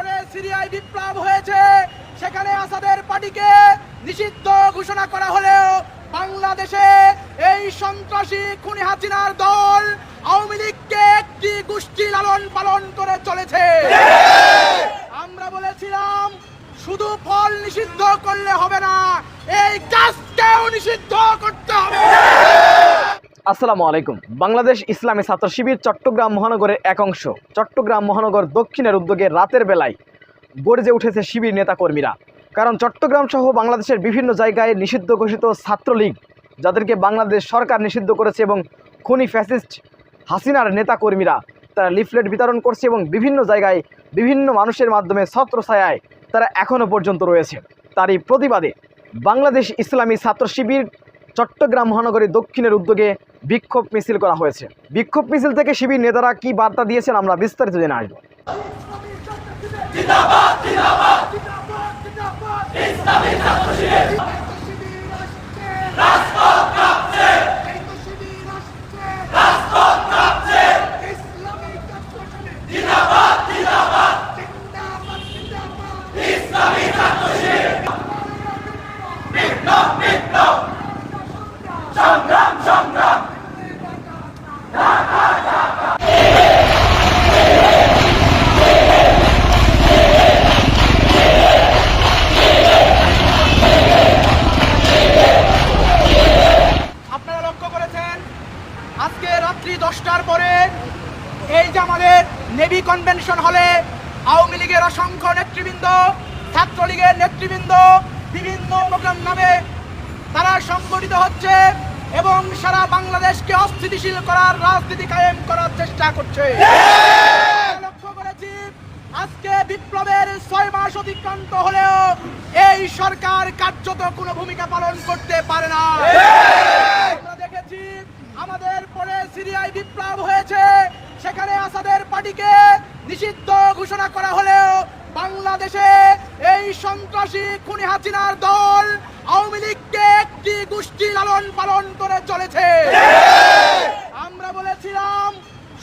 পরে সিরিয়ায় বিপ্লব হয়েছে, সেখানে আসাদের পার্টিকে নিষিদ্ধ ঘোষণা করা হলেও বাংলাদেশে এই সন্ত্রাসী খুনি হাসিনার দল আওয়ামী লীগকে একটি গোষ্ঠী লালন পালন করে চলেছে। আমরা বলেছিলাম শুধু ফল নিষিদ্ধ করলে হবে না, এই কাজকেও নিষিদ্ধ করতে হবে। আসসালামু আলাইকুম। বাংলাদেশ ইসলামী ছাত্র শিবির চট্টগ্রাম মহানগরের এক অংশ চট্টগ্রাম মহানগর দক্ষিণের উদ্যোগে রাতের বেলায় গর্জে উঠেছে শিবির নেতাকর্মীরা। কারণ চট্টগ্রাম সহ বাংলাদেশের বিভিন্ন জায়গায় নিষিদ্ধ ঘোষিত ছাত্রলীগ, যাদেরকে বাংলাদেশ সরকার নিষিদ্ধ করেছে, এবং খুনি ফ্যাসিস্ট হাসিনার নেতাকর্মীরা তারা লিফলেট বিতরণ করছে এবং বিভিন্ন জায়গায় বিভিন্ন মানুষের মাধ্যমে ছত্রছায়ায় তারা এখনও পর্যন্ত রয়েছে। তারই প্রতিবাদে বাংলাদেশ ইসলামী ছাত্র শিবির চট্টগ্রাম মহানগরী দক্ষিণের উদ্যোগে বিক্ষোভ মিছিল করা হয়েছে। বিক্ষোভ মিছিল থেকে শিবির নেতারা কি বার্তা দিয়েছেন আমরা বিস্তারিত জেনে আসবো। আজকে রাত্রি 10টার পরে এই যে আমাদের নেভি কনভেনশন হলে আওয়ামী লীগের অসংখ্য নেতৃবৃন্দ, ছাত্রলীগের নেতৃবৃন্দ বিভিন্ন প্রোগ্রাম নামে তারা সংগঠিত হচ্ছে এবং সারা বাংলাদেশকে অস্থিতিশীল করার রাজনীতি কায়েম করার চেষ্টা করছে। লক্ষ্য করেছি আজকে বিপ্লবের 6 মাস অতিক্রান্ত হলেও এই সরকার কার্যত কোনো ভূমিকা পালন করতে পারে না। আমরা দেখেছি আমাদের পরে সিরিয়ায় বিপ্লব হয়েছে, সেখানে আসাদের পার্টিকে নিষিদ্ধ ঘোষণা করা হলেও বাংলাদেশে এই সন্ত্রাসী খুনি হাসিনার দল আওয়ামী লীগকে একটি গোষ্ঠী লালন পালন করে চলেছে। আমরা বলেছিলাম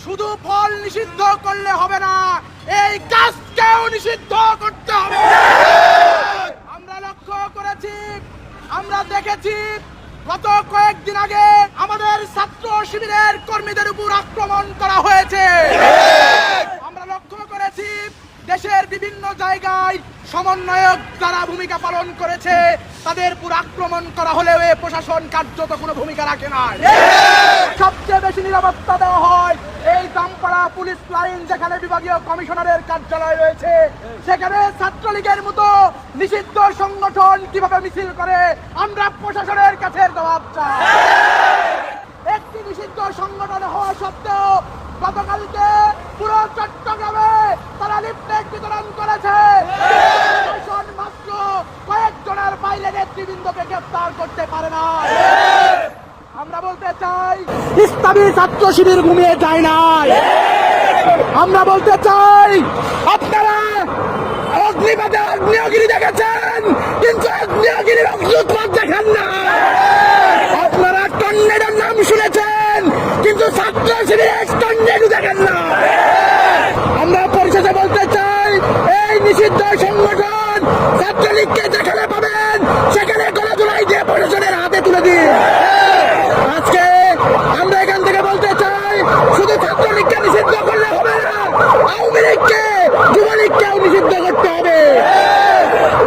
শুধু ফল নিষিদ্ধ করলে হবে না, এই কাজকেও নিষিদ্ধ করতে হবে। আমরা লক্ষ্য করেছি, আমরা দেখেছি গত কয়েকদিন আগে আমাদের ছাত্র শিবিরের কর্মীদের উপর আক্রমণ করা হয়েছে। আমরা লক্ষ্য করেছি দেশের বিভিন্ন জায়গায় সমন্বয়ক যারা ভূমিকা পালন করেছে তাদের উপর আক্রমণ করা হলেও প্রশাসন কার্যত কোনো ভূমিকা রাখে না। সবচেয়ে বেশি নিরাপত্তা দেওয়া হয় এই জামপাড়া পুলিশ লাইন, যেখানে বিভাগীয় কমিশনারের কার্যালয় রয়েছে, সেখানে ছাত্রলীগের মতো নিষিদ্ধ সংগঠন কিভাবে মিছিল করে আমরা প্রশাসনের কাছে জবাব চাই। একটি নিষিদ্ধ সংগঠন হওয়া সত্ত্বেও গতকালকে পুরো চট্টগ্রামে তারা লিফলেট বিতরণ করেছে। মাত্র কয়েকজনের বাইরে নেতৃবৃন্দকে গ্রেফতার করতে পারে না। আমরা বলতে চাই ইসলামী ছাত্র শিবির ঘুমিয়ে যায় নাই। আমরা বলতে চাই আপনারা অগ্নিপথে আগ্নেয়গিরি দেখেছেন, কিন্তু আগ্নেয়গিরির অগ্নুৎপাত দেখেন না। আপনারা টর্নেডোর নাম শুনেছেন, কিন্তু ছাত্র শিবিরের টর্নেডো দেখেন না। আমরা পরিশেষে বলতে চাই এই নিষিদ্ধ সংগঠন ছাত্রলীগকে যেখানে পাবেন সেখানে গলা জোড়াই দিয়ে প্রশাসনের হাতে তুলে দিন। আজকে আমরা এখান থেকে বলতে চাই শুধু ছাত্রলীগকে নিষিদ্ধ করলে হবে না, আওয়ামী লীগকে যুবলীগকেও নিষিদ্ধ করতে হবে।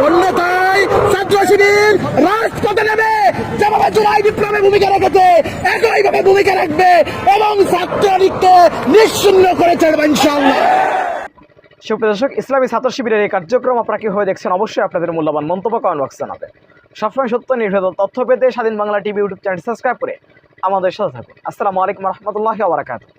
অন্যথায় ছাত্র শিবির রাজপথে নেবে, যেভাবে জুলাই বিপ্লবে ভূমিকা রেখেছে একইভাবে ভূমিকা রাখবে এবং ছাত্রলীগকে নিশ্চিহ্ন করে ছাড়বে ইনশাআল্লাহ। সুপ্রিয় দর্শক, ইসলামী ছাত্র শিবিরের এই কার্যক্রম আপনারা কিভাবে দেখছেন অবশ্যই আপনাদের মূল্যবান মন্তব্য কমেন্ট বক্সে জানাবেন। সবসময় সত্য নির্ভেদ তথ্য পেতে স্বাধীন Bangla TV YouTube channel subscribe করে আমাদের সাথে থাকুন। আসসালামু আলাইকুম রহমতুল্লাহি ওয়া বারাকাতুহু।